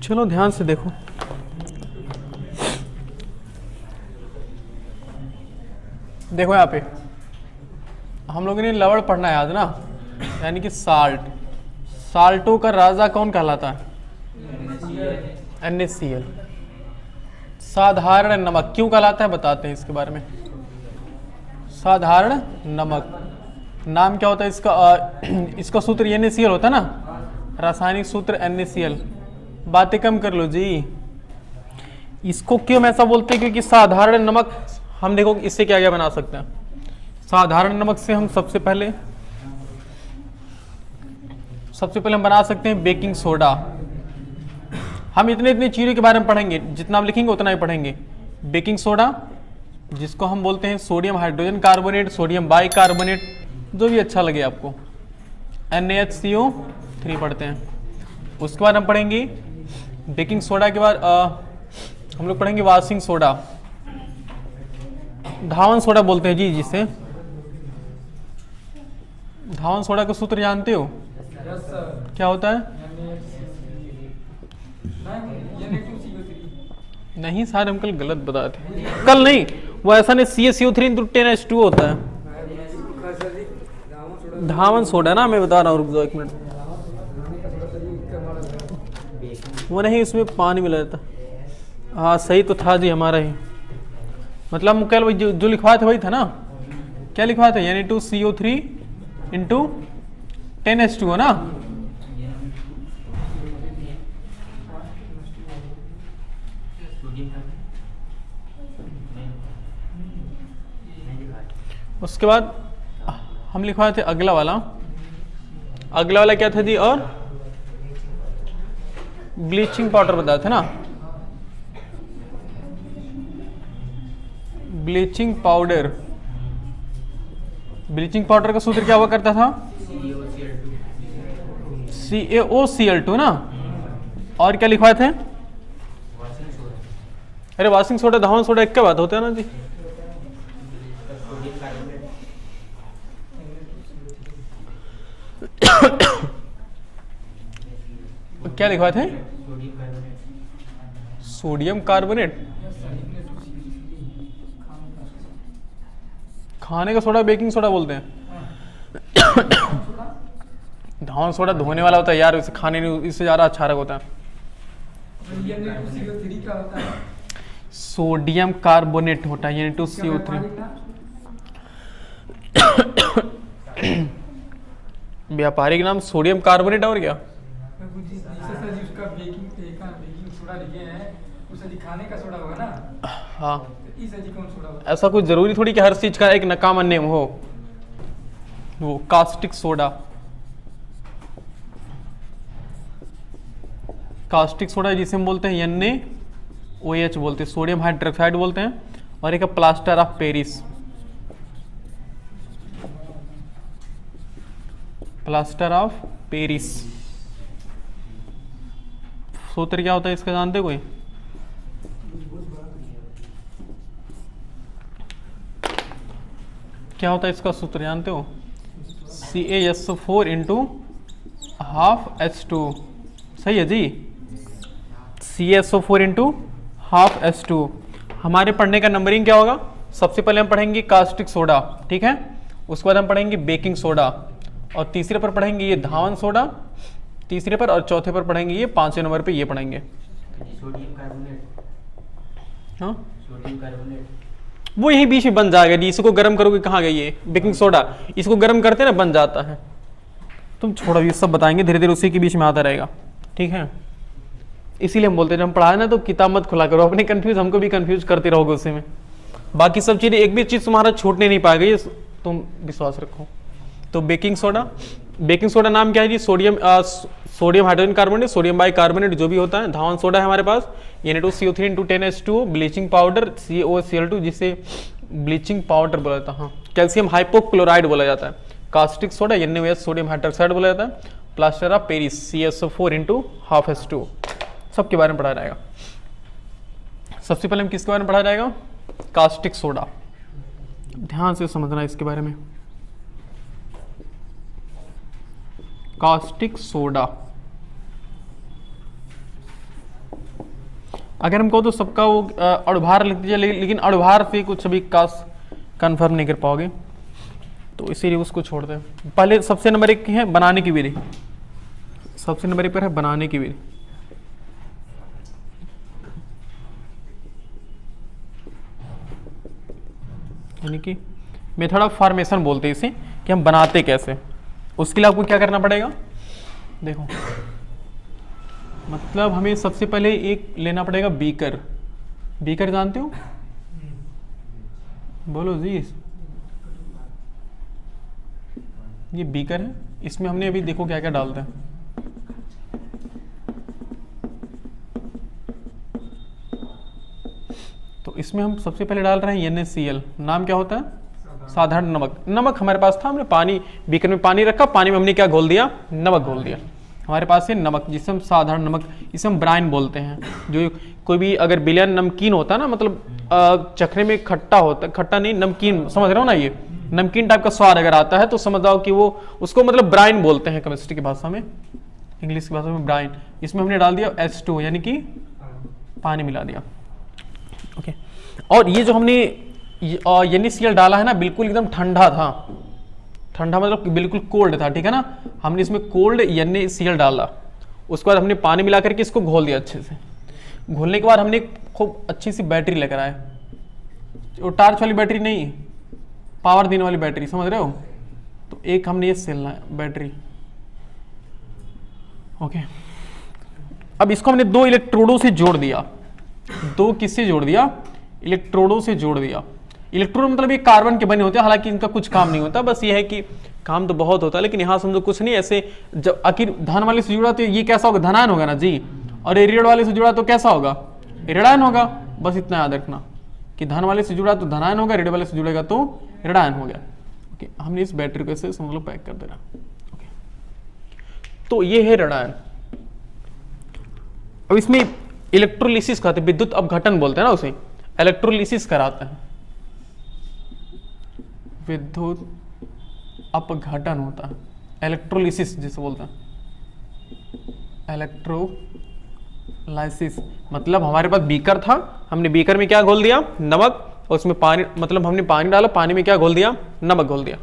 चलो ध्यान से देखो। देखो यहाँ पे हम लोगों ने लवण पढ़ना है आज ना, यानी कि साल्ट। साल्टों का राजा कौन कहलाता है? NaCl। साधारण नमक क्यों कहलाता है बताते हैं इसके बारे में। साधारण नमक नाम क्या होता है इसका? इसका सूत्र NaCl होता है ना, रासायनिक सूत्र NaCl। बातें कम कर लो जी। इसको क्यों ऐसा बोलते हैं? क्योंकि साधारण नमक, हम देखो इससे क्या क्या बना सकते हैं। साधारण नमक से हम सबसे पहले हम बना सकते हैं बेकिंग सोडा। हम इतने चीज़ों के बारे में पढ़ेंगे, जितना हम लिखेंगे उतना ही पढ़ेंगे। बेकिंग सोडा, जिसको हम बोलते हैं sodium hydrogen carbonate, sodium bicarbonate, जो भी अच्छा लगे आपको। NaHCO3 पढ़ते हैं। उसके बाद हम पढ़ेंगे बेकिंग सोडा के बाद हम लोग पढ़ेंगे वॉशिंग सोडा। धावन सोडा बोलते हैं जी जिसे। धावन सोडा का सूत्र जानते हो? क्या होता है? नहीं सर, हम कल गलत बताए थे। कल नहीं, वो ऐसा नहीं, CaCO3 × 10H2 होता है। धावन सोडा ना, मैं बता रहा हूँ, रुक जाओ 1 मिनट। वो नहीं, उसमें पानी मिला था। हाँ सही तो था जी हमारा ही, मतलब कल जो लिखवाए थे वही था ना। क्या लिखवाए थे? Na2CO3 × 10H2 ना। उसके बाद हम लिखवाए थे अगला वाला। अगला वाला क्या था जी? और ब्लीचिंग पाउडर बताया था ना। ब्लीचिंग पाउडर, ब्लीचिंग पाउडर का सूत्र क्या हुआ करता था? CaOCl2 ना। और क्या लिखवाए थे? अरे वॉशिंग सोडा धावन सोडा एक क्या बात होता है ना जी। क्या लिखवाए थे? Sodium carbonate. खाने का सोडा बेकिंग सोडा बोलते हैं। धावन सोडा धोने वाला होता है यार, इसे खाने में इससे ज़्यादा अच्छा होता है। सोडियम कार्बोनेट होता है Na2CO3। व्यापारिक नाम सोडियम कार्बोनेट। और क्या? हाँ, ऐसा कुछ जरूरी थोड़ी कि हर चीज का एक नकामा नेम हो। वो कास्टिक सोडा, कास्टिक सोडा जिसे हम बोलते हैं NaOH बोलते हैं, सोडियम हाइड्रोक्साइड बोलते हैं। और एक plaster of Paris, plaster of Paris. सूत्र क्या होता है इसका जानते कोई? क्या होता है इसका सूत्र जानते हो? CaSO4 × ½ H2। सही है जी, CaSO4 × ½ H2। हमारे पढ़ने का नंबरिंग क्या होगा? सबसे पहले हम पढ़ेंगे कास्टिक सोडा, ठीक है। उसके बाद हम पढ़ेंगे बेकिंग सोडा, और तीसरे पर पढ़ेंगे ये धावन सोडा तीसरे पर, और चौथे पर पढ़ेंगे ये, 5वें नंबर पे ये पढ़ेंगे सोडियम कार्बोनेट। हाँ सोडियम कार्बोनेट वो यही बीच में बन जाएगा जी। इसको गर्म करोगे कहाँ गई ये बेकिंग सोडा, इसको गर्म करते ना बन जाता है। तुम छोड़ो, ये सब बताएंगे धीरे धीरे, उसी के बीच में आता रहेगा, ठीक है। इसीलिए हम बोलते हैं जब हम पढ़ाए ना तो किताब मत खुला करो, अपने कंफ्यूज हमको भी कंफ्यूज करते रहोगे उसी में। बाकी सब चीज़ें एक भी चीज़ तुम्हारा छूटने नहीं पाएगा, ये तुम विश्वास रखो। तो बेकिंग सोडा नाम क्या है जी? Sodium hydrogen carbonate, sodium bicarbonate जो भी होता है। धावन सोडा है हमारे पास Na2CO3 × 10H2। Bleaching powder CaOCl2 जिसे ब्लीचिंग पाउडर बोला जाता है। हाँ, कैल्शियम हाइपोक्लोराइड बोला जाता है। Caustic soda NaOH sodium hydroxide बोला जाता है। Plaster of Paris CaSO4 × ½ H2। सबके बारे में पढ़ाया जाएगा। सबसे पहले हम किसके बारे में पढ़ाया जाएगा? Caustic soda. ध्यान से समझना इसके बारे में। कास्टिक सोडा अगर हम कहो तो सबका वो अणुभार लिख दीजिए, लेकिन अणुभार से कुछ अभी खास कंफर्म नहीं कर पाओगे, तो इसीलिए उसको छोड़ दें। पहले सबसे नंबर 1 है बनाने की विधि, सबसे नंबर 1 पर है बनाने की विधि। यानी कि मेथड ऑफ फॉर्मेशन बोलते हैं इसे, कि हम बनाते कैसे। उसके लिए आपको क्या करना पड़ेगा, देखो मतलब हमें सबसे पहले एक लेना पड़ेगा बीकर। बीकर जानते हो, बोलो जी। ये बीकर है, इसमें हमने अभी देखो क्या क्या डालते हैं। तो इसमें हम सबसे पहले डाल रहे हैं NaCl। नाम क्या होता है, साधारण नमक। नमक हमारे पास था, हमने पानी, बीकर में पानी रखा, पानी में हमने क्या घोल दिया, नमक घोल दिया। हमारे पास ये नमक, जिसे हम साधारण नमक, इसे हम ब्राइन बोलते हैं। जो कोई भी अगर विलयन नमकीन होता है ना, मतलब चखने में खट्टा होता, खट्टा नहीं नमकीन, समझ रहे हो ना, ये नमकीन टाइप का स्वाद अगर आता है तो समझ जाओ कि वो उसको मतलब ब्राइन बोलते हैं केमिस्ट्री की भाषा में, इंग्लिश की भाषा में ब्राइन। इसमें हमने डाल दिया H2 यानी कि पानी मिला दिया। ओके, और ये जो हमने NaCl डाला है ना, बिल्कुल एकदम ठंडा था, ठंडा मतलब बिल्कुल कोल्ड था, ठीक है ना। हमने इसमें कोल्ड NaCl डाला, उसके बाद हमने पानी मिला करके इसको घोल दिया अच्छे से। घोलने के बाद हमने खूब अच्छी सी बैटरी लेकर आए, वो टार्च वाली बैटरी नहीं, पावर देने वाली बैटरी, समझ रहे हो। तो एक हमने ये सेल लाया बैटरी। ओके, अब इसको हमने 2 इलेक्ट्रोडों से जोड़ दिया। 2 किससे जोड़ दिया, इलेक्ट्रोडों से जोड़ दिया। इलेक्ट्रोड मतलब ये कार्बन के बने होते हैं, हालांकि इनका कुछ काम नहीं होता, बस ये है कि काम तो बहुत होता है, लेकिन यहाँ समझो कुछ नहीं। ऐसे जब आखिर धन वाले से जुड़ा तो ये कैसा होगा, धनायन होगा ना जी, और ऋण वाले से जुड़ा तो कैसा होगा, ऋणायन होगा। बस इतना याद रखना कि धन वाले से जुड़ा तो धनायन होगा, ऋण वाले से जुड़ेगा तो ऋणायन हो गया। ओके, हमने इस बैटरी को ऐसे समझ लो पैक कर देना। ओके, तो ये है ऋणायन। अब इसमें इलेक्ट्रोलिसिस कहते हैं, विद्युत अपघटन बोलते हैं ना उसे, इलेक्ट्रोलिसिस कराते हैं, विद्युत अपघटन होता है, इलेक्ट्रोलिसिस जिसे बोलते हैं, इलेक्ट्रोलाइसिस। मतलब हमारे पास बीकर था, हमने बीकर में क्या घोल दिया, नमक, और उसमें पानी, मतलब हमने पानी डाला, पानी में क्या घोल दिया, नमक घोल दिया।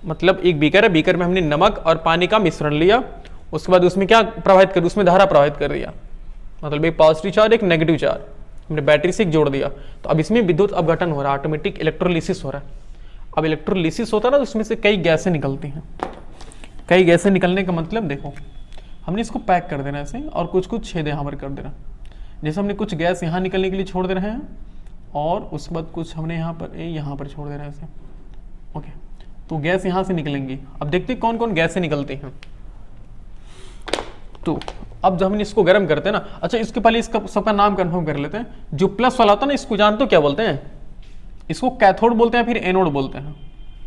मतलब एक बीकर है, बीकर में हमने नमक और पानी का मिश्रण लिया, उसके बाद उसमें क्या प्रवाहित कर, उसमें धारा प्रवाहित कर दिया, मतलब एक पॉजिटिव चार्ज एक नेगेटिव चार्ज हमने बैटरी से जोड़ दिया। तो अब इसमें विद्युत अपघटन हो रहा है, ऑटोमेटिक इलेक्ट्रोलिसिस हो रहा है। अब इलेक्ट्रोलिसिस होता है ना, तो उसमें से कई गैसें निकलती हैं। कई गैसें निकलने का मतलब देखो, हमने इसको पैक कर देना ऐसे, और कुछ कुछ छेद यहाँ पर कर देना। जैसे हमने कुछ गैस यहाँ निकलने के लिए छोड़ दे रहे हैं, और उसके बाद कुछ हमने यहाँ पर छोड़ दे रहे हैं ऐसे। ओके, तो गैस यहाँ से निकलेंगी। अब देखते हैं कौन कौन गैसें निकलती हैं। तो अब जब हम इसको गर्म करते हैं ना, अच्छा इसके पहले इसका सबका नाम कंफर्म कर लेते हैं। जो प्लस वाला होता है ना, इसको जानते हो क्या बोलते हैं, इसको कैथोड बोलते हैं, फिर एनोड बोलते हैं।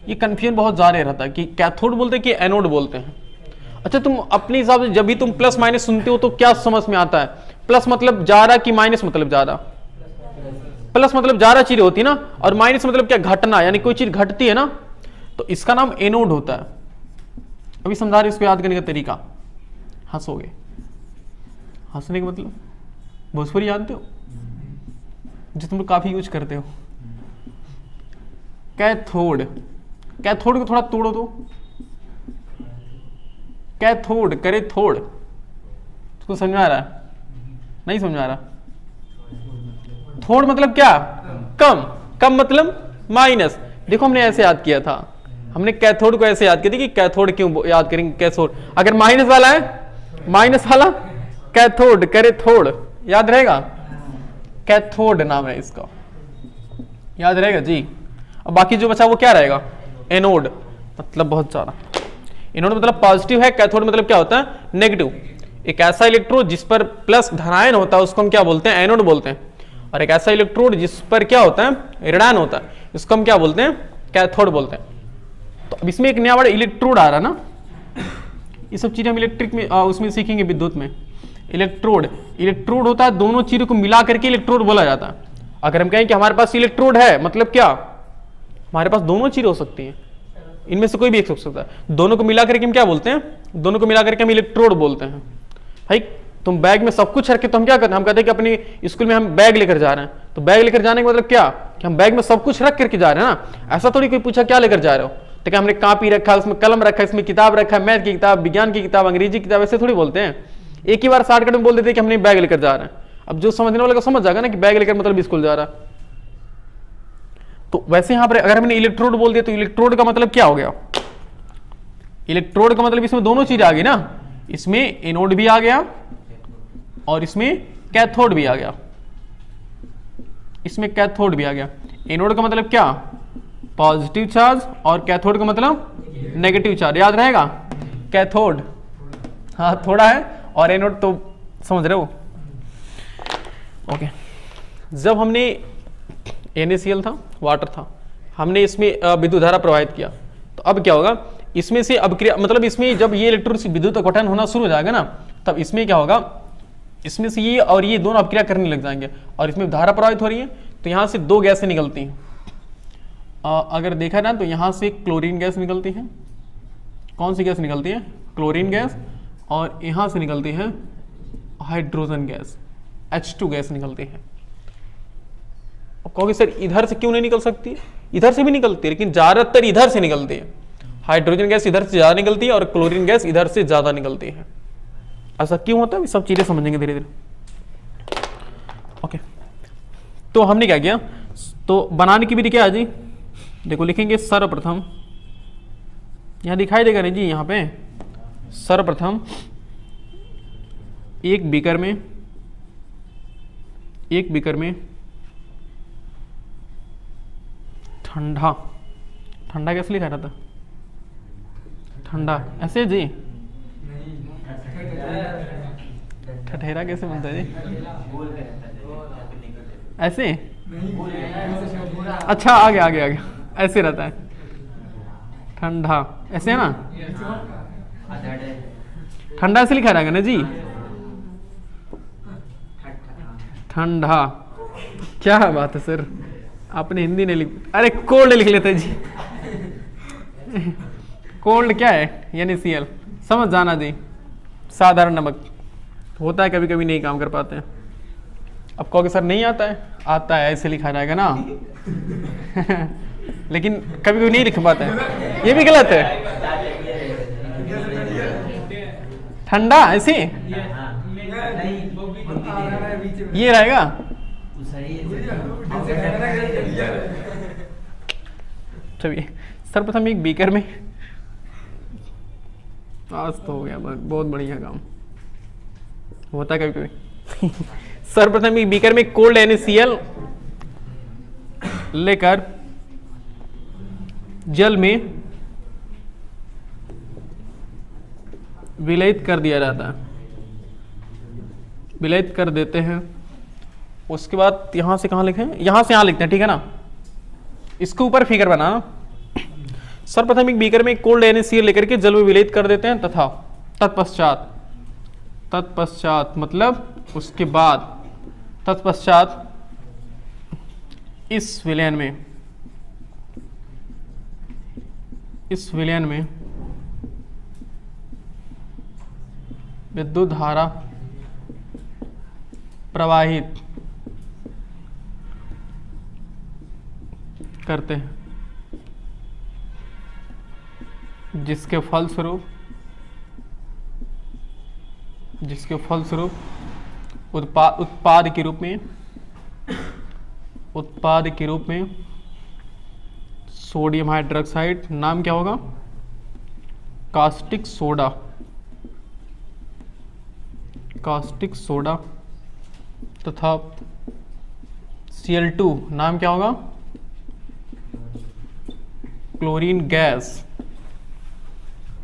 ये कंफ्यूजन बहुत ज़्यादा रहता है कि कैथोड बोलते हैं कि एनोड बोलते हैं। अच्छा, तुम अपने हिसाब से जब भी तुम प्लस माइनस सुनते हो तो क्या समझ में आता है, प्लस मतलब जा रहा कि माइनस मतलब जा रहा। प्लस मतलब जा रहा चीज होती है ना, और माइनस मतलब क्या, घटना, यानी कोई चीज घटती है ना, तो इसका नाम एनोड होता है। अभी समझा रहे, इसको याद करने का तरीका। हंसोगे, हंसने का मतलब भोजपुरी जानते हो, जो तुम लोग काफी यूज करते हो। कैथोड, कैथोड को थोड़ा तोड़ो तो, कैथोड करे थोड़, इसको समझ में आ रहा है, नहीं समझ में आ रहा। थोड़ मतलब क्या, कम, कम मतलब माइनस। देखो हमने ऐसे याद किया था, हमने कैथोड को ऐसे याद किया था कि कैथोड क्यों याद करेंगे, कैथोड अगर माइनस वाला है, माइनस वाला कैथोड करे थोड़, याद रहेगा, कैथोड नाम है इसका, याद रहेगा जी। अब बाकी जो बचा वो क्या रहेगा, एनोड, मतलब बहुत सारा। एनोड मतलब पॉजिटिव है, कैथोड मतलब क्या होता है, नेगेटिव। एक ऐसा इलेक्ट्रोड जिस पर प्लस धनायन होता है उसको हम क्या बोलते हैं, एनोड बोलते हैं, और एक ऐसा इलेक्ट्रोड जिस पर क्या होता है, ऋणायन होता है, इसको हम क्या बोलते हैं, कैथोड बोलते हैं। तो अब इसमें एक नया वर्ड इलेक्ट्रोड आ रहा ना, ये सब चीजें हम इलेक्ट्रिक में उसमें सीखेंगे, विद्युत में। इलेक्ट्रोड, इलेक्ट्रोड होता है, दोनों चीजों को मिला करके इलेक्ट्रोड बोला जाता है। अगर हम कहें कि हमारे पास इलेक्ट्रोड है, मतलब क्या, हमारे पास दोनों चीज हो सकती है, इनमें से कोई भी एक हो सकता है। दोनों को मिला करके हम क्या बोलते हैं, दोनों को मिला करके हम इलेक्ट्रोड बोलते हैं भाई। तुम बैग में सब कुछ रख के तो हम क्या करते हैं, हम कहते हैं कि अपनी स्कूल में हम बैग लेकर जा रहे हैं, तो बैग लेकर जाने का मतलब क्या कि हम बैग में सब कुछ रख करके जा रहे हैं ना। ऐसा थोड़ी कोई पूछा क्या लेकर जा रहे हो, तो क्या हमने कॉपी रखा है, उसमें कलम रखा है, इसमें किताब रखा है, मैथ की किताब, विज्ञान की किताब, अंग्रेजी की किताब, ऐसे थोड़ी बोलते हैं। एक ही बार शॉर्टकट में बोल देते हैं कि हमने बैग लेकर जा रहे हैं। अब जो समझने वाला को समझ जाएगा ना कि बैग लेकर मतलब स्कूल जा रहा है। तो वैसे यहां पर अगर हमने इलेक्ट्रोड बोल दिया तो इलेक्ट्रोड का मतलब क्या हो गया, इलेक्ट्रोड का मतलब इसमें दोनों चीज आ गई ना, इसमें एनोड भी आ गया और इसमें कैथोड भी आ गया, इसमें कैथोड भी आ गया। एनोड का मतलब क्या, पॉजिटिव चार्ज, और कैथोड का मतलब नेगेटिव चार्ज, याद रहेगा। कैथोड हाँ थोड़ा है, और एनोड तो समझ रहे हो। ओके, जब हमने NaCl था, वाटर था, हमने इसमें विद्युत धारा प्रवाहित किया, तो अब क्या होगा, इसमें से अभिक्रिया मतलब इसमें जब ये इलेक्ट्रॉन से विद्युत गठन होना शुरू हो जाएगा ना, तब इसमें क्या होगा, इसमें से ये और ये दोनों अभिक्रिया करने लग जाएंगे और इसमें धारा प्रवाहित हो रही है, तो यहाँ से दो गैसें निकलती हैं। अगर देखा ना तो यहाँ से क्लोरीन गैस निकलती है, कौन सी गैस निकलती है, क्लोरीन गैस, और यहाँ से निकलती है हाइड्रोजन गैस, H2 गैस निकलती है। कहोगे सर इधर से क्यों नहीं निकल सकती, इधर से भी निकलती है, लेकिन ज्यादातर इधर से निकलती है। हाइड्रोजन गैस इधर से ज्यादा निकलती है और क्लोरीन गैस इधर से ज्यादा निकलती है। ऐसा क्यों होता है, सब चीजें समझेंगे धीरे धीरे। ओके, तो हमने क्या किया, तो बनाने की विधि क्या है जी, देखो लिखेंगे सर्वप्रथम, यहां दिखाई देगा नहीं जी, यहां पे सर्वप्रथम एक बीकर में ठंडा, ठंडा कैसे लिखा रहता, ठंडा ऐसे जी, ठठेरा कैसे बनता है जी, ऐसे, अच्छा आगे ऐसे रहता है, ठंडा ऐसे है ना, ठंडा ऐसे लिखा रहेगा ना जी, ठंडा। क्या बात है सर, आपने हिंदी नहीं लिख, अरे कोल्ड लिख लेते जी। कोल्ड क्या है, NaCl, समझ जाना जी, साधारण नमक। होता है कभी कभी नहीं काम कर पाते हैं। अब कहोगे सर नहीं आता है, आता है, ऐसे लिखा जाएगा ना। लेकिन कभी कभी नहीं लिख पाते हैं, ये भी गलत है। ठंडा ऐसे ये रहेगा, चलिए सर्वप्रथम एक बीकर में, आज तो हो गया बहुत बढ़िया काम, होता है कभी कभी। सर्वप्रथम एक बीकर में कोल्ड NaCl लेकर जल में विलयित कर दिया जाता है, विलयित कर देते हैं। उसके बाद यहां से कहां लिखें, यहां से यहां लिखते हैं, ठीक है ना। इसके ऊपर फिगर बनाना, सर्वप्रथम एक बीकर में कोल्ड NaCl लेकर के जल में विलयित कर देते हैं, तथा तत्पश्चात मतलब उसके बाद, तत्पश्चात इस विलयन में विद्युत धारा प्रवाहित करते हैं, जिसके फलस्वरूप उत्पाद के रूप में सोडियम हाइड्रोक्साइड, नाम क्या होगा, कास्टिक सोडा तथा Cl2, नाम क्या होगा, क्लोरीन गैस,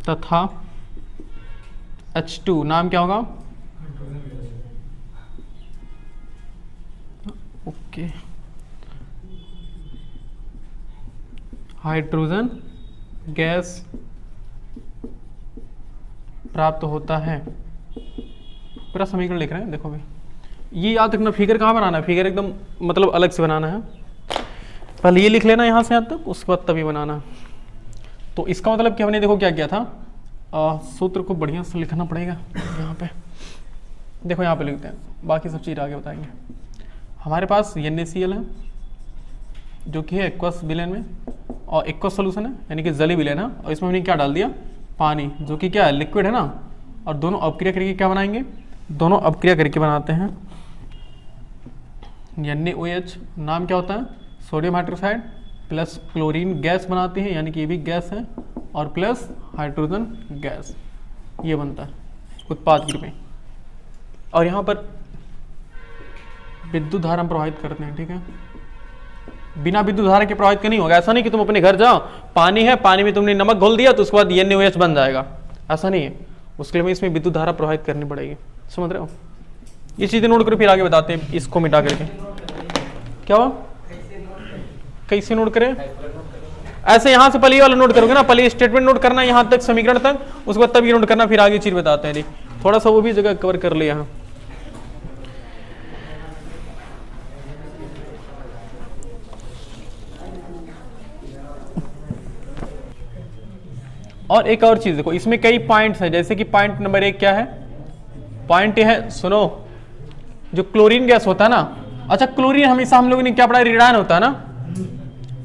तथा H2, नाम क्या होगा, ओके, हाइड्रोजन गैस प्राप्त होता है। पूरा समीकरण लिख रहे हैं, देखो भाई ये याद रखना, फिगर कहाँ बनाना है, फिगर एकदम मतलब अलग से बनाना है। पहले ये लिख लेना यहाँ से यहाँ तक, उसके बाद तभी बनाना। तो इसका मतलब कि हमने देखो क्या किया था, सूत्र को बढ़िया से लिखना पड़ेगा यहाँ पे। देखो यहाँ पे लिखते हैं, बाकी सब चीज़ आगे बताएंगे। हमारे पास NaCl है जो कि है एक्वस विलेन में, और एक्वस सोल्यूशन है यानी कि जली विलेन है, और इसमें हमने क्या डाल दिया, पानी, जो कि क्या है, लिक्विड है ना। और दोनों अपक्रिया करके क्या बनाएंगे, दोनों अपक्रिया करके बनाते हैं NaOH, नाम क्या होता है, sodium hydroxide, plus chlorine gas बनाते हैं यानी कि ये भी गैस है, और प्लस हाइड्रोजन गैस, ये बनता है उत्पाद के रूप में। और यहाँ पर विद्युत धारा हम प्रवाहित करते हैं, ठीक है। बिना विद्युत धारा के प्रवाहित नहीं होगा। ऐसा नहीं कि तुम अपने घर जाओ, पानी है, पानी में तुमने नमक घोल दिया तो उसके बाद NaOH बन जाएगा, ऐसा नहीं है। उसके लिए हमें इसमें विद्युत धारा प्रवाहित करनी पड़ेगी, समझ रहे हो। ये चीजें नोट करो, फिर आगे बताते हैं इसको मिटा करके। क्या हुआ, कैसे नोट करें, ऐसे यहाँ से पहले वाला नोट करोगे ना, पहले स्टेटमेंट नोट करना यहाँ तक, समीकरण तक, उसके बाद तब ये नोट करना, फिर आगे चीज बताते हैं। थोड़ा सा वो भी जगह कवर कर लिया यहाँ। और एक और चीज देखो, इसमें कई पॉइंट्स हैं, जैसे कि पॉइंट नंबर 1 क्या है, पॉइंट ये है, सुनो, जो क्लोरीन गैस होता है ना, अच्छा क्लोरीन हमेशा हम लोगों ने क्या पढ़ा, ऋणायन होता है ना।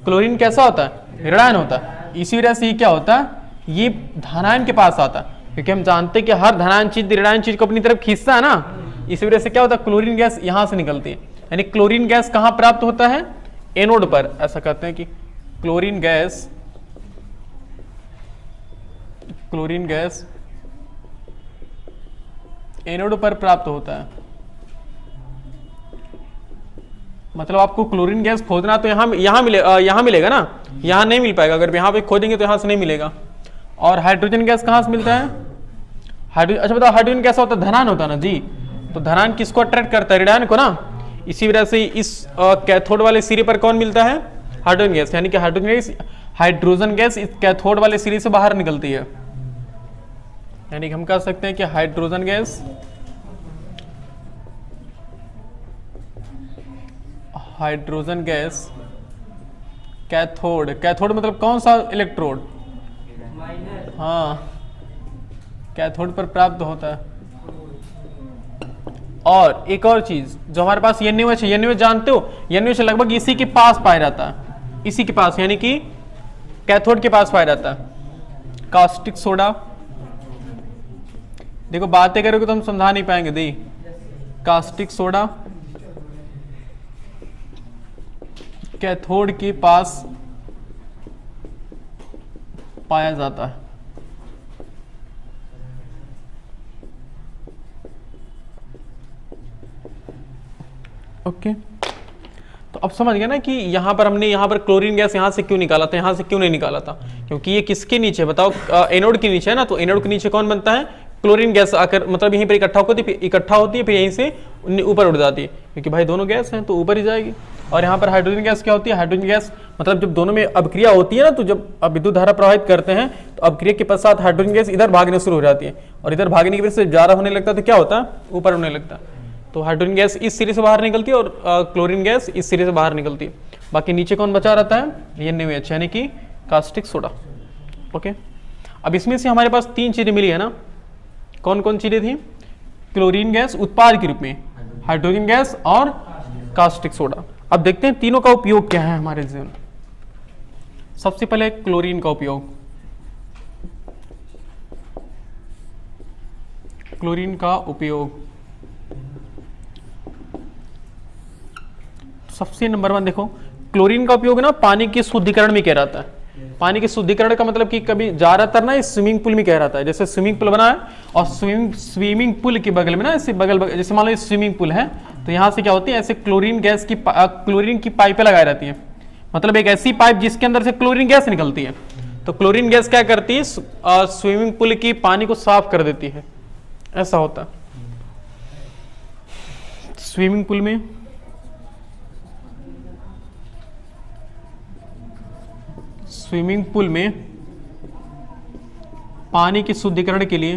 क्लोरीन कैसा होता है, ऋणायन होता है। इसी वजह से ये क्या होता है, ये धनायन के पास आता है, क्योंकि हम जानते हैं कि हर धनायन चीज ऋणायन चीज को अपनी तरफ खींचता है ना। इसी वजह से क्या होता है, क्लोरीन गैस यहां से निकलती है। यानी क्लोरीन गैस कहां प्राप्त होता है, एनोड पर। ऐसा कहते हैं कि क्लोरीन गैस एनोड पर प्राप्त होता है। मतलब आपको क्लोरीन गैस खोदना तो यहाँ मिलेगा ना, यहाँ नहीं मिल पाएगा। अगर यहाँ पे खोदेंगे तो यहाँ से नहीं मिलेगा। और हाइड्रोजन गैस कहाँ से मिलता है, अच्छा बताओ, हाइड्रोजन कैसा होता है, धनायन होता है ना जी। तो धनायन किसको अट्रैक्ट करता है, ऋणायन को ना। इसी वजह से इस कैथोड वाले सिरे पर कौन मिलता है, हाइड्रोजन गैस। यानी कि हाइड्रोजन गैस इस कैथोड वाले सिरे से बाहर निकलती है। यानी कि हम कह सकते हैं कि हाइड्रोजन गैस कैथोड मतलब कौन सा इलेक्ट्रोड, हाँ, कैथोड पर प्राप्त होता है। और एक और चीज जो हमारे पास NaOH है, NaOH जानते हो, NaOH लगभग इसी के पास पाया जाता है, इसी के पास, यानी कि कैथोड के पास पाया जाता है। कास्टिक सोडा, देखो बातें करोगे तो हम समझा नहीं पाएंगे दी। कास्टिक सोडा कैथोड के पास पाया जाता है। ओके, तो अब समझ गया ना कि यहां पर हमने यहाँ पर क्लोरीन गैस यहां से क्यों निकाला था, यहां से क्यों नहीं निकाला था, क्योंकि ये किसके नीचे बताओ, एनोड के नीचे है ना। तो एनोड के नीचे कौन बनता है, क्लोरीन गैस आकर मतलब यहीं पर इकट्ठा होती है, फिर यहीं से ऊपर उड़ जाती है, क्योंकि भाई दोनों गैस हैं तो ऊपर ही जाएगी। और यहाँ पर हाइड्रोजन गैस क्या होती है, हाइड्रोजन गैस मतलब जब दोनों में अभिक्रिया होती है ना, तो जब विद्युत धारा प्रवाहित करते हैं तो अभिक्रिया के पश्चात हाइड्रोजन गैस इधर भागने शुरू हो जाती है, और इधर भागने की वजह से ज्यादा होने लगता है तो क्या होता है, ऊपर होने लगता है। तो हाइड्रोजन गैस इस सिरे से बाहर निकलती है और क्लोरीन गैस इस सिरे से बाहर निकलती है। बाकी नीचे कौन बचा रहता है, NaOH यानी कि कास्टिक सोडा। ओके, अब इसमें से हमारे पास 3 चीजें मिली है ना। कौन कौन चीजें थी, क्लोरीन गैस उत्पाद के रूप में, हाइड्रोजन गैस और कास्टिक सोडा। अब देखते हैं तीनों का उपयोग क्या है हमारे जीवन में। सबसे पहले क्लोरीन का उपयोग, क्लोरीन का उपयोग सबसे नंबर 1 देखो, क्लोरीन का उपयोग ना पानी के शुद्धिकरण में किया जाता है। पानी के शुद्धिकरण का मतलब कि कभी ज्यादातर ना स्विमिंग पूल में कह रहा था, जैसे स्विमिंग पूल बना है और स्विमिंग पूल के बगल में ना ऐसे बगल जैसे मान लो स्विमिंग पूल है, तो यहाँ से क्या होती है, ऐसे क्लोरीन की पाइपें लगाई रहती है। मतलब एक ऐसी पाइप जिसके अंदर से क्लोरीन गैस निकलती है। तो क्लोरीन गैस क्या करती है, स्विमिंग पूल की पानी को साफ कर देती है, ऐसा होता है। स्विमिंग पूल में पानी के शुद्धिकरण के लिए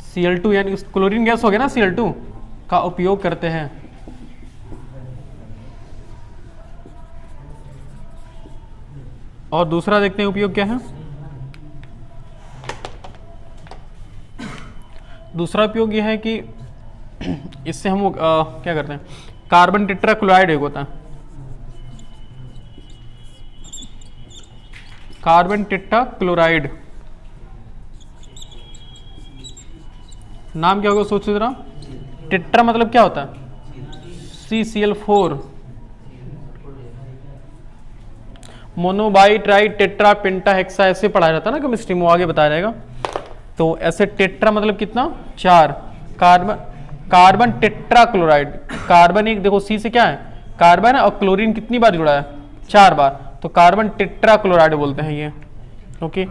Cl2 यानी क्लोरीन गैस हो गया ना, Cl2 का उपयोग करते हैं। और दूसरा देखते हैं उपयोग क्या है। दूसरा उपयोग यह है कि इससे हम क्या करते हैं, कार्बन टेट्राक्लोराइड एक होता है, कार्बन टेट्राक्लोराइड, नाम क्या होगा सोचो जरा। टेट्रा मतलब क्या होता है, CCl4, mono bi tri tetra penta hexa, ऐसे पढ़ाया जाता है ना केमिस्ट्री में, आगे बताया जाएगा। तो ऐसे टेट्रा मतलब कितना, 4, कार्बन टेट्राक्लोराइड, कार्बन एक देखो C से क्या है कार्बन है, और क्लोरीन कितनी बार जुड़ा है, 4 बार, तो कार्बन टेट्राक्लोराइड बोलते हैं ये। ओके,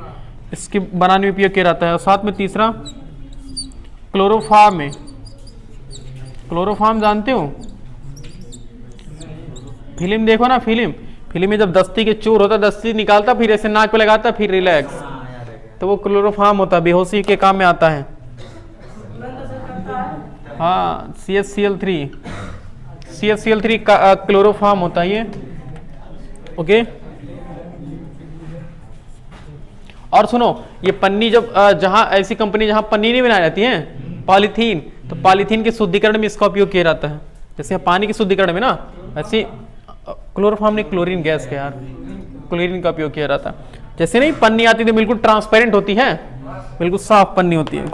इसके बनाने में उपयोग किया जाता है। और साथ में तीसरा क्लोरोफार्म है, क्लोरोफार्म जानते हो, फिल्म देखो ना, फिल्म में जब दस्ती के चोर होता, दस्ती निकालता फिर ऐसे नाक पे लगाता फिर रिलैक्स, तो वो क्लोरोफार्म होता है, बेहोशी के काम में आता है। हाँ, CHCl3 का क्लोरोफार्म होता है ये। ओके, और सुनो, ये पन्नी जब जहां ऐसी कंपनी जहां पन्नी नहीं बनाई जाती है, पॉलीथीन, तो पॉलीथीन के शुद्धिकरण में इसका उपयोग किया जाता है। जैसे पानी के शुद्धिकरण में ना, ऐसे क्लोरोफार्म ने क्लोरीन गैस के यार क्लोरीन का उपयोग किया जाता है। जैसे नहीं पन्नी आती थी बिल्कुल ट्रांसपेरेंट होती है, बिल्कुल साफ पन्नी होती है,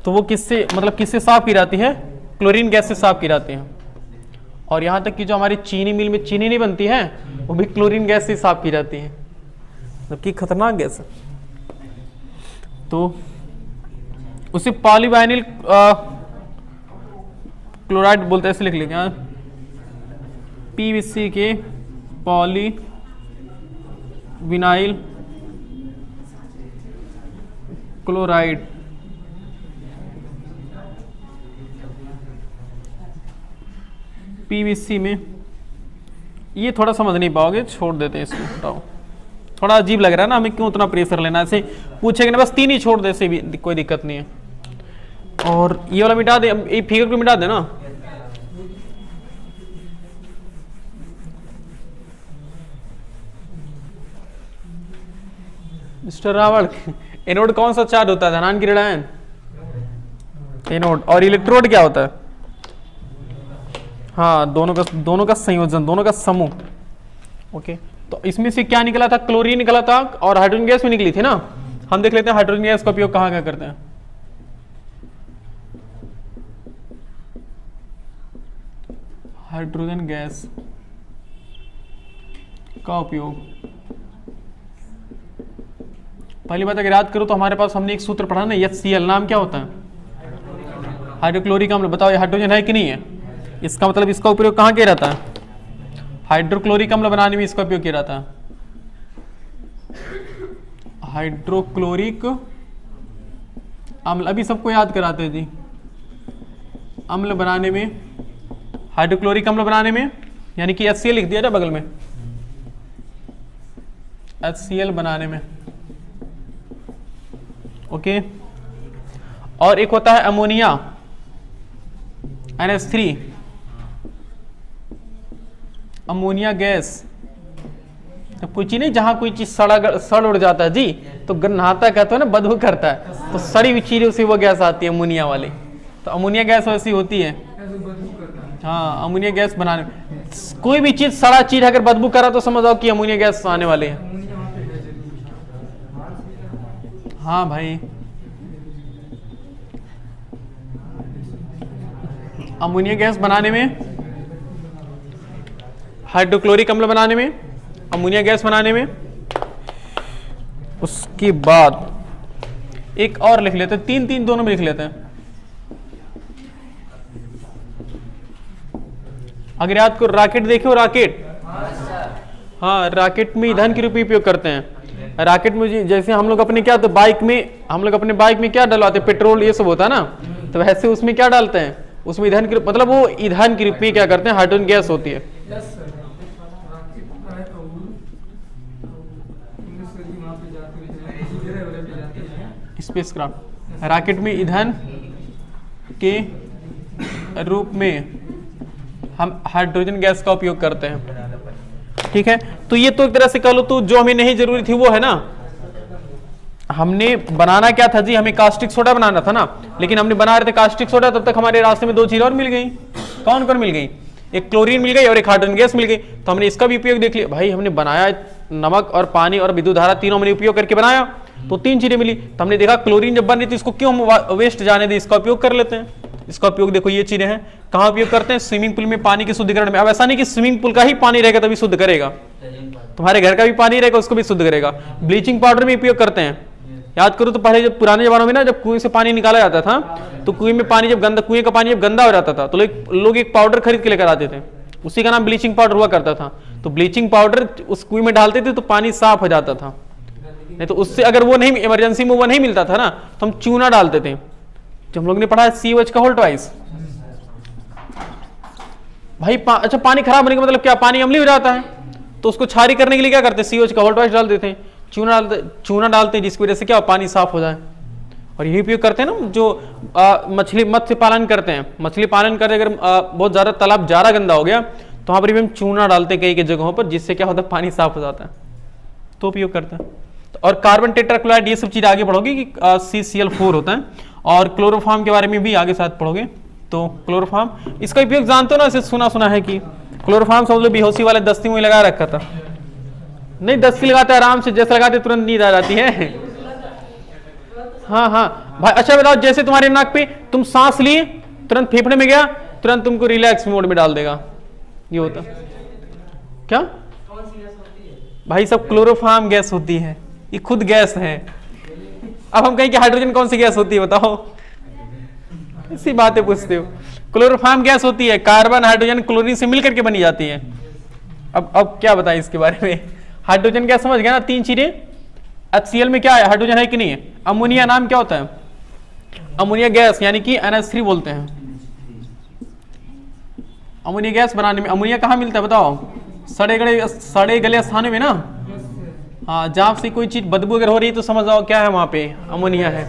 तो वो किससे मतलब किससे साफ की जाती है, क्लोरीन गैस से साफ की जाती है। और यहाँ तक कि जो हमारी चीनी मिल में चीनी नहीं बनती है, वो भी क्लोरीन गैस से साफ की जाती है, जबकि खतरनाक गैस है। तो उसे पॉलीवाइनिल क्लोराइड बोलते हैं, ऐसे लिख लेंगे PVC के पॉलीविनाइल क्लोराइड। PVC में ये थोड़ा समझ नहीं पाओगे, छोड़ देते हैं इसको, हटाओ, थोड़ा अजीब लग रहा है ना, हमें क्यों उतना प्रेशर लेना, ऐसे पूछेंगे ना, बस 3 ही छोड़ दे, से भी कोई दिक्कत नहीं है। और ये वाला मिटा दे, ये फिगर को मिटा दे ना। मिस्टर रावल, एनोड कौन सा चार्ज होता है, धनात्मक की ऋणायन एनोड, और इलेक्ट्रोड क्या होता है, हाँ दोनों का संयोजन, दोनों का समूह। ओके, तो इसमें से क्या निकला था, क्लोरीन निकला था, और हाइड्रोजन गैस भी निकली थी ना। हम देख लेते हैं हाइड्रोजन गैस का उपयोग कहाँ करते हैं। हाइड्रोजन गैस का उपयोग, पहली बात अगर याद करो तो हमारे पास हमने एक सूत्र पढ़ा ना, HCl, नाम क्या होता है, हाइड्रोक्लोरिक अम्ल। बताओ ये हाइड्रोजन है कि नहीं है, इसका मतलब इसका उपयोग कहाँ किया जाता है, हाइड्रोक्लोरिक अम्ल बनाने में इसका उपयोग किया जाता है। हाइड्रोक्लोरिक अम्ल, अभी सबको याद कराते हैं जी, अम्ल बनाने में, हाइड्रोक्लोरिक अम्ल बनाने में, यानी कि HCl लिख दिया था बगल में, HCl बनाने में। ओके, और एक होता है अमोनिया, NH3, अमोनिया गैस। तो कोई चीज नहीं, जहां कोई चीज सड़ उड़ जाता है जी, तो नहाता कहते हो ना, बदबू करता है, तो सड़ी हुई चीजों से वो गैस आती है अमोनिया वाली। तो अमोनिया गैस वैसी होती है, हाँ, अमोनिया गैस बनाने, कोई भी चीज सड़ा चीज अगर बदबू करा तो समझ आओ कि अमोनिया गैस आने वाले है। हाँ भाई, अमोनिया गैस बनाने में, हाइड्रोक्लोरिक अम्ल बनाने में, अमोनिया गैस बनाने में। उसके बाद एक और लिख लेते हैं, 3 दोनों में लिख लेते हैं। अगर याद करो, रॉकेट देखो, रॉकेट, हाँ, रॉकेट में ईंधन के रूप में उपयोग करते हैं। रॉकेट में जैसे हम लोग अपने क्या, तो बाइक में, हम लोग अपने बाइक में क्या डलवाते हैं, पेट्रोल ये सब होता है ना, तो वैसे उसमें क्या डालते हैं, उसमें ईंधन के, मतलब वो ईंधन के रूप में क्या करते हैं, हाइड्रोजन गैस होती है। स्पेसक्राफ्ट, रॉकेट में ईंधन के रूप में हम हाइड्रोजन गैस का उपयोग करते हैं। ठीक है, तो ये तो एक तरह से कह लो तो जो हमें नहीं जरूरी थी वो है ना, हमने बनाना क्या था जी, हमें कास्टिक सोडा बनाना था ना, लेकिन हमने बना रहे थे कास्टिक सोडा, तब तक हमारे रास्ते में दो चीज और मिल गई। कौन कौन मिल गई? एक क्लोरीन मिल गई और एक हाइड्रोजन गैस मिल गई। तो हमने इसका भी उपयोग देख लिया भाई, हमने बनाया नमक और पानी और विद्युत धारा तीनों हमने उपयोग करके बनाया, तो तीन चीजें मिली। तो हमने देखा क्लोरीन जब बन रही थी इसको क्यों हम वेस्ट जाने दें, इसका उपयोग कर लेते हैं। इसका उपयोग देखो ये चीजें हैं, कहाँ उपयोग करते हैं? स्विमिंग पूल में पानी के शुद्धिकरण में। अब ऐसा नहीं कि स्विमिंग पूल का ही पानी रहेगा तभी शुद्ध करेगा, तुम्हारे घर का भी पानी रहेगा उसको भी शुद्ध करेगा। ब्लीचिंग पाउडर में उपयोग करते हैं, याद करो तो पहले जब पुराने जमानों में ना जब कुएं से पानी निकाला जाता था, तो कुएं में पानी जब गंदा, कुएं का पानी जब गंदा हो जाता था तो लोग एक पाउडर खरीद के लेकर आते थे, उसी का नाम ब्लीचिंग पाउडर हुआ करता था। तो ब्लीचिंग पाउडर उस कुएं में डालते थे तो पानी साफ हो जाता था। नहीं तो उससे अगर वो नहीं, इमरजेंसी में वो नहीं मिलता था ना, तो हम चूना डालते थे। जब हम लोग ने पढ़ा है COH का होल ट्वाइस भाई अच्छा पानी खराब होने का मतलब क्या? पानी अम्लीय हो जाता है, तो उसको क्षारीय करने के लिए क्या करते हैं? COH का होल ट्वाइस डाल देते हैं, चूना डालते हैं, जिसकी वजह से क्या पानी साफ हो जाए। और यही उपयोग करते हैं ना जो मत्स्य पालन करते हैं, मछली पालन करते अगर बहुत ज्यादा तालाब ज्यादा गंदा हो गया तो वहां पर भी हम चूना डालते हैं कई जगहों पर, जिससे क्या होता है पानी साफ हो जाता है, तो उपयोग करते हैं। और कार्बन टेट्राक्लोराइड ये सब चीज आगे पढ़ोगे कि CCl4 होता है, और क्लोरोफॉर्म के बारे में भी आगे साथ पढ़ोगे। तो क्लोरोफॉर्म इसका उपयोग जानते हो ना, इसे सुना है कि क्लोरोफॉर्म समझ लो बेहोशी वाले दस्ती में लगा रखा था, नहीं दस्ती लगाते आराम से, जैसे लगाते तुरंत नींद आ जाती है। हाँ भाई अच्छा बताओ, जैसे तुम्हारे नाक पे तुम सांस लिए, तुरंत फेफड़े में गया, तुरंत तुमको रिलैक्स मोड में डाल देगा, ये होता क्या भाई? सब क्लोरोफॉर्म गैस होती है, ये खुद गैस है। अब हम कहें कि हाइड्रोजन कौन सी गैस होती है बताओ, इसी बातें पूछते हो। क्लोरोफॉर्म गैस होती है, कार्बन हाइड्रोजन क्लोरीन से मिलकर के बनी जाती है। अब क्या बताएं इसके बारे में? हाइड्रोजन गैस समझ गया ना, तीन चीजें। HCl में क्या है? हाइड्रोजन है कि नहीं है? अमोनिया नाम क्या होता है? अमोनिया गैस, यानी कि NH3 बोलते हैं। अमोनिया गैस बनाने में अमोनिया कहाँ मिलता है बताओ? सड़े गले स्थानों में ना, हाँ, जहां से कोई चीज बदबू अगर हो रही है तो समझ जाओ क्या है वहां पे, अमोनिया है।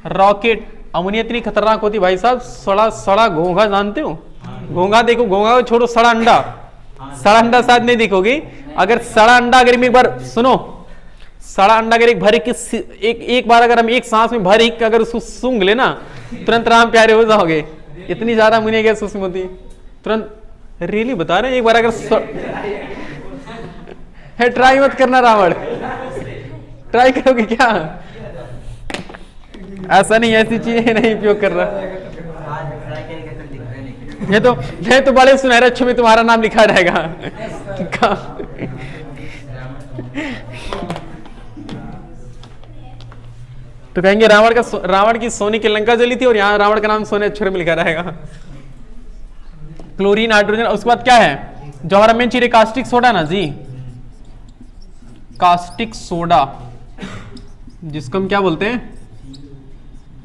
रॉकेट, अमोनिया इतनी खतरनाक होती भाई साहब, सड़ा घोंघा जानते हो? घोंघा देखो, घोंघा को छोड़ो, सड़ा अंडा शायद नहीं देखोगे। अगर सड़ा अंडा अगर एक बार सुनो, सड़ा अंडा अगर एक बार अगर हम एक सांस में भर एक अगर उसको सूंघ लेना, तुरंत राम प्यारे हो जाओगे, इतनी ज्यादा अमोनिया गैस उसमें होती है तुरंत। रियली बता रहे हैं, एक बार अगर है, ट्राई मत करना रावण, ट्राई करोगे क्या? ऐसा नहीं, ऐसी चीजें नहीं उपयोग कर रहा। ये तो बड़े सुनहरे अक्षर में तुम्हारा नाम लिखा रहेगा। तो कहेंगे रावण की सोने की लंका जली थी और यहाँ रावण का नाम सोने अक्षर में लिखा रहेगा। क्लोरीन, हाइड्रोजन, उसके बाद क्या है जो हमारा मेन चीज है? कास्टिक सोडा ना जी, कास्टिक सोडा, जिसको हम क्या बोलते हैं?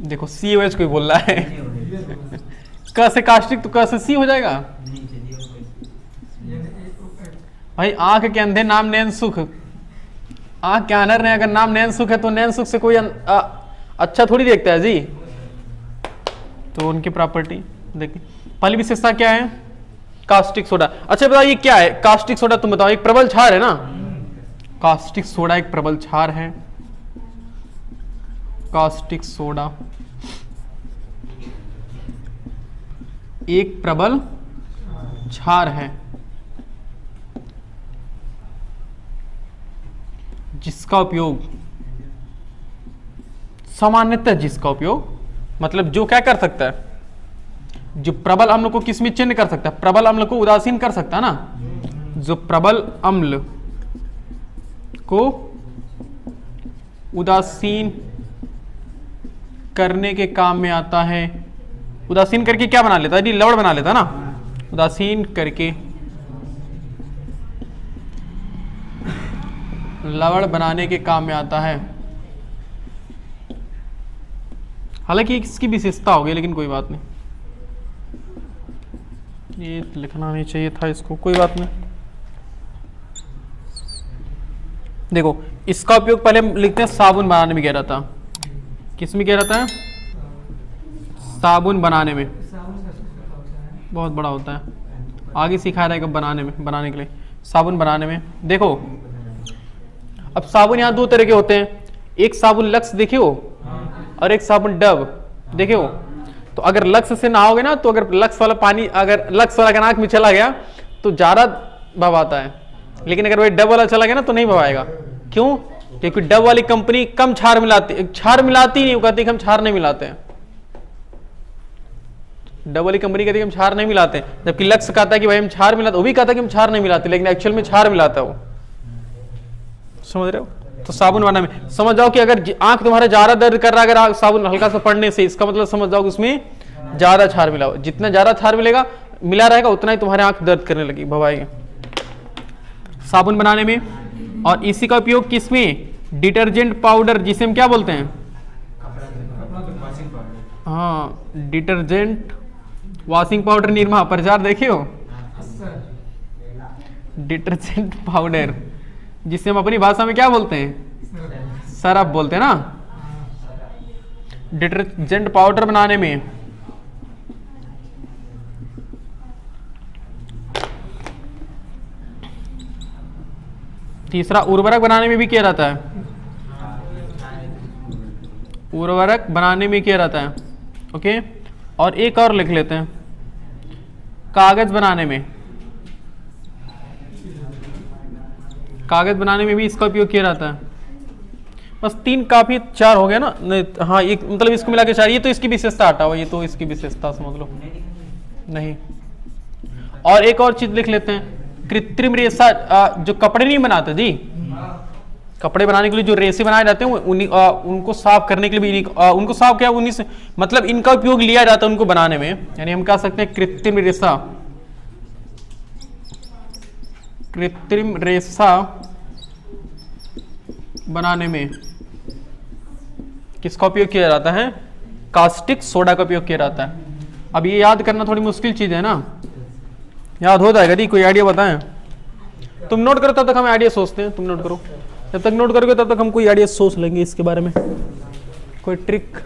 देखो COH कोई बोल रहा है, क से कास्टिक तो क से C हो जाएगा भाई। आंख के अंधे नाम नैन सुख, आंख के अनर ने अगर नाम नैन सुख है तो नैन सुख से कोई अच्छा थोड़ी देखता है जी। तो उनकी प्रॉपर्टी देखिए, पहली विशेषता क्या है? Caustic soda. अच्छा बताओ ये क्या है कास्टिक सोडा? तुम बताओ, एक प्रबल क्षार है ना, कास्टिक सोडा एक प्रबल क्षार है। कास्टिक सोडा एक प्रबल क्षार है, जिसका उपयोग सामान्यतः, जिसका उपयोग मतलब जो क्या कर सकता है? जो प्रबल अम्ल को किस में चिन्ह कर सकता है? प्रबल अम्ल को उदासीन कर सकता है ना, जो प्रबल अम्ल को उदासीन करने के काम में आता है। उदासीन करके क्या बना लेता है? लवण बना लेता है ना, उदासीन करके लवण बनाने के काम में आता है। हालांकि इसकी विशेषता होगी, लेकिन कोई बात नहीं, ये लिखना नहीं चाहिए था इसको, कोई बात नहीं। देखो इसका उपयोग पहले हम लिखते हैं साबुन बनाने में किया जाता है। किस में किया जाता है? साबुन बनाने में, बहुत बड़ा होता है, आगे सिखाया जाएगा बनाने के लिए। साबुन बनाने में। देखो अब साबुन यहाँ दो तरह के होते हैं, एक साबुन लक्स देखे हो और एक साबुन डव देखे हो। तो अगर लक्स से नहाओगे ना, तो अगर लक्स वाला पानी अगर लक्स वाला नाक में चला गया तो ज्यादा भाव आता है, लेकिन अगर वही डव वाला चला गया ना तो नहीं भाव आएगा। क्यों? क्योंकि डव वाली कंपनी कम क्षार मिलाती, क्षार मिलाती नहीं, वो कहती कि हम क्षार नहीं मिलाते हैं। डव वाली कंपनी कहती है हम क्षार नहीं मिलाते, जबकि लक्स कहता है कि भाई हम क्षार मिलाते, वो भी कहता है कि हम क्षार नहीं मिलाते, लेकिन एक्चुअल में क्षार मिलाता है वो। समझ रहे हो? तो साबुन बनाने में समझ जाओ कि अगर आंख तुम्हारा ज्यादा दर्द कर रहा है, अगर साबुन हल्का सा पड़ने से, इसका मतलब समझ जाओ कि उसमें ज्यादा क्षार मिला हो। जितना ज्यादा क्षार मिला रहेगा उतना ही तुम्हारे आंख दर्द करने लगी, भवाएगी साबुन बनाने में। और इसी का उपयोग किसमें? डिटर्जेंट पाउडर, जिसे हम क्या बोलते हैं? हाँ, डिटर्जेंट वॉशिंग पाउडर, निरमा प्रचार देखे हो? डिटर्जेंट पाउडर, जिसे हम अपनी भाषा में क्या बोलते हैं? सरफ बोलते हैं ना। डिटर्जेंट पाउडर बनाने में तीसरा, उर्वरक बनाने में भी किया जाता है। उर्वरक बनाने में किया जाता है, ओके। और एक और लिख लेते हैं, कागज बनाने में, कागज बनाने में भी इसका उपयोग किया जाता है। बस तीन काफी, चार हो गया ना? नहीं, हाँ, एक मतलब इसको मिला के चार। ये तो इसकी विशेषता हटा हुआ, ये तो इसकी विशेषता समझ लो। नहीं, और एक और चीज लिख लेते हैं, कृत्रिम रेशा, जो कपड़े नहीं बनाते जी, कपड़े बनाने के लिए जो रेशे बनाए जाते हैं उनको साफ करने के लिए भी, उनको साफ क्या उन्हीं से मतलब इनका उपयोग लिया जाता है उनको बनाने में। यानी हम कह सकते हैं कृत्रिम रेशा, कृत्रिम रेशा बनाने में किसका उपयोग किया जाता है? कास्टिक सोडा का उपयोग किया जाता है। अब ये याद करना थोड़ी मुश्किल चीज है ना, याद हो जाएगा जी? कोई आइडिया बताएं? तुम नोट करो, तब तक हम आइडिया सोचते हैं। तुम नोट करो, जब तक नोट करोगे तब तक हम कोई आइडिया सोच लेंगे इसके बारे में, कोई ट्रिक।